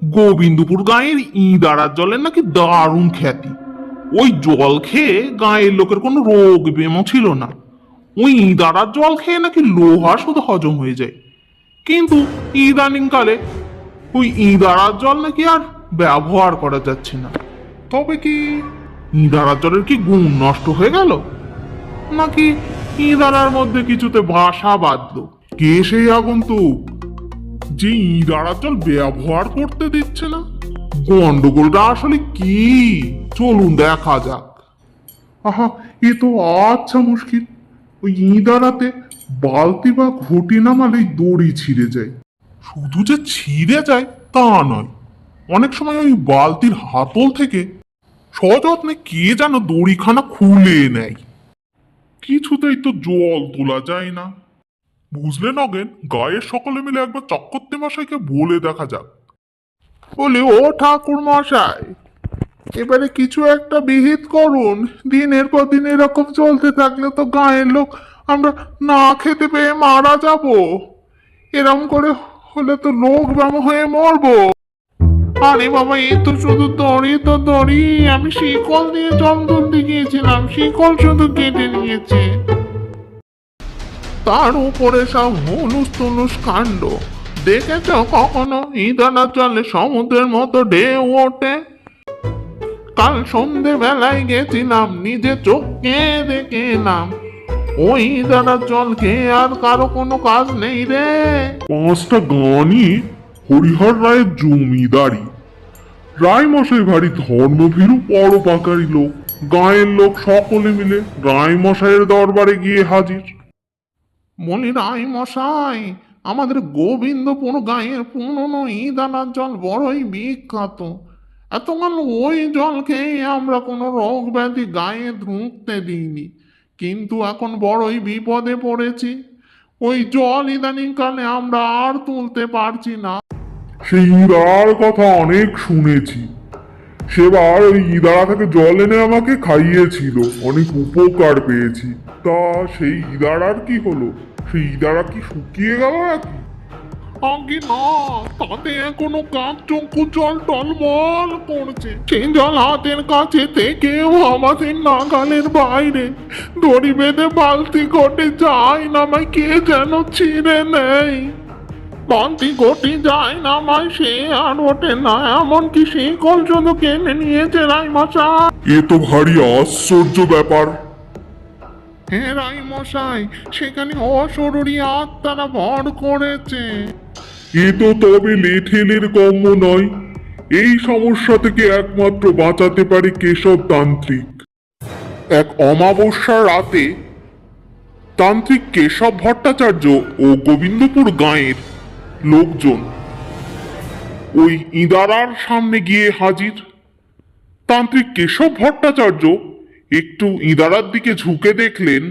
গোবিন্দপুর গাঁয়ের ইঁদারার জলের নাকি দারুণ খ্যাতি। ওই জল খেয়ে গাঁয়ের লোকের কোনো রোগ ব্যামো ছিল না। ওই ইঁদারার জল খেয়ে নাকি লোহা শুধু হজম হয়ে যায়। কিন্তু ইদানিং কালে ওই ইঁদারার জল নাকি আর ব্যবহার করা যাচ্ছে না। তবে কি ইঁদারার জলের কি গুণ নষ্ট হয়ে গেল, নাকি ইঁদারার মধ্যে কিছুতে বাসা বাঁধলো? কে সেই আগন্তুক যে ইঁদারার জল ব্যবহার করতে দিচ্ছে না? গন্ডগোলটা আসলে কি? চলুন দেখা যাক। আহা, এ তো আচ্ছা মুশকিল। ওই ইঁদারাতে বালতি বা ঘটি নামালেই দড়ি ছিঁড়ে যায়। শুধু যে ছিঁড়ে যায় তা নয়, অনেক সময় ওই বালতির হাতল থেকে সযত্নে কে যেন দড়িখানা খুলে নেয়। কিছুতেই তো জল তোলা যায় না। বুঝলে নগেন, গায়ের সকলে মিলে একবার চক্রবর্তী মশাইকে বলে দেখা যাক। বলি, ও ঠাকুর মশাই, এবারে কিছু একটা বিহিত করুন। দিনের পর দিন এরকম চলতে থাকলে তো গায়ের লোক আমরা না খেতে পেয়ে মারা যাব। এরকম করে হলে তো লোক ব্যাম হয়ে মরবো। আরে বাবা, এ তো শুধু দড়ি তো দড়ি। আমি শিকল দিয়ে জল তুলতে গিয়েছিলাম, শিকল শুধু কেটে নিয়েছে। তার উপরে সব হুলুস তুলুস কাণ্ড। দেখেছ কখনো ইঁদারার জলে সমুদ্রের মতো ঢেউ ওঠে? কাল সন্ধে বেলায় গেছিলাম, নিজে চোখে দেখে এলাম। ওই ইঁদারার জল খেয়ে আর কারো কোনো কাজ নেই রে। 5টা গানই হরিহর রায়ের জমিদারি। রায় মশাই ভারী ধর্মভীরু পরোপকারী লোক। গাঁয়ের লোক সকলে মিলে রায় মশাইয়ের দরবারে গিয়ে হাজির। বলি, রায় মশাই, আমাদের গোবিন্দপুর গাঁয়ের পুরনো ইঁদারার জল বড়ই বিখ্যাত। এতকাল ওই জল খেয়ে আমরা কোনো রোগ ব্যাধি গায়ে ঢুকতে দিইনি, কিন্তু এখন বড়ই বিপদে পড়েছি। ওই জল ইদানিং কালে আমরা আর তুলতে পারছি না। সেই ইঁদারার কথা অনেক শুনেছি। সেবার ওই ইঁদারা থেকে জল এনে আমাকে খাইয়েছিল, অনেক উপকার পেয়েছি। তা সেই ইঁদারার কি হলো? সেই ইঁদারা কি শুকিয়ে গেল নাকি? আগে না, তাতে এখনো কাক চক্ষু জল টলমল করছে। সেই জল হাতের কাছে থেকেও আমাদের নাগালের বাইরে। দড়ি বেঁধে বালতি ঘটে যায় নামায় কে যেন ছিঁড়ে নেই। বালতি ঘটি যায় নামায় সে আর ওঠে না, এমনকি সেই কল শুধু কেনে নিয়েছে রাই মশাই। এ তো ভারী আশ্চর্য ব্যাপার। হ্যাঁ রাই মশাই, সেখানে অশরীরী আত্মারা ভর করেছে। এ তো তবে লেঠেলের কম্য নয়। এই সমস্যা থেকে একমাত্র বাঁচাতে পারে কেশব তান্ত্রিক। এক অমাবস্যার রাতে তান্ত্রিক কেশব ভট্টাচার্য ও গোবিন্দপুর গাঁয়ের লোকজন ওই ইঁদারার সামনে গিয়ে হাজির। তান্ত্রিক কেশব ভট্টাচার্য একটু ইঁদারার দিকে ঝুঁকে দেখলেন।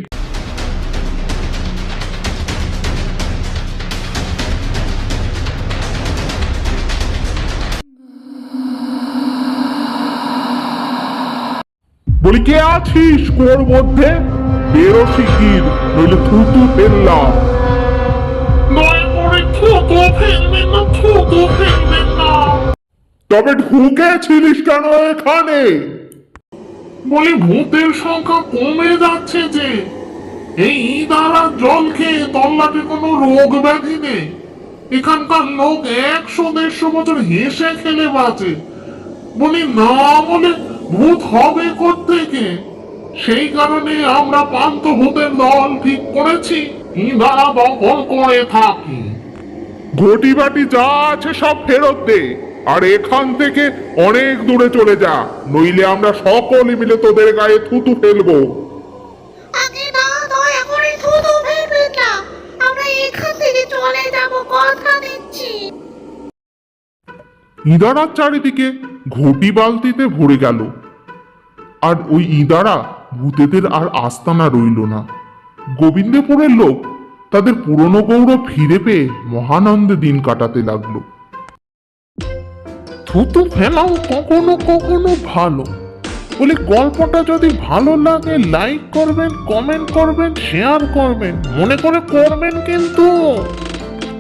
বলি, কে আছিস কোর মধ্যে? বেরো শিগগির, নইলে থুতু ফেললাম। দয়া করে থুতু ফেলবেন না, থুতু ফেলবেন না। তবে ঢুকেছিলিস কেন এখানে? বলি, ভূতের সংখ্যা কমে যাচ্ছে যে। এই ইঁদারার জল খেয়ে তল্লাটে কোনো রোগ ব্যাধি নেই। এখানকার লোক 100-150 বছর হেসে খেলে বাঁচে। বলি, না বলে ভূত হবে কোত্থেকে? সেই কারণে আমরা পান্ত ভূতের দল ঠিক করেছি, ইঁদারা দখল করে থাকি। ঘটি বাটি যা আছে সব ফেরত দে, আর এখান থেকে অনেক দূরে চলে যা, নইলে আমরা সকলে মিলে তোদের গায়ে থুতু ফেলবো। আগে না, দয়া করে থুতু ফেলবেন না। আমরা এখান থেকে চলে যাব, কথা দিচ্ছি। ইঁদারার চারিদিকে ঘটি বালতিতে ভরে গেল, আর ওই ইঁদারা ভূতেদের আর আস্তানা রইল না। গোবিন্দপুরের লোক তাদের পুরনো গৌরব ফিরে পেয়ে মহানন্দে দিন কাটাতে লাগলো। থুতু ফেলাও কখনো কখনো ভালো। বলে, গল্পটা যদি ভালো লাগে লাইক করবেন, কমেন্ট করবেন, শেয়ার করবেন, মনে করে করবেন কিন্তু।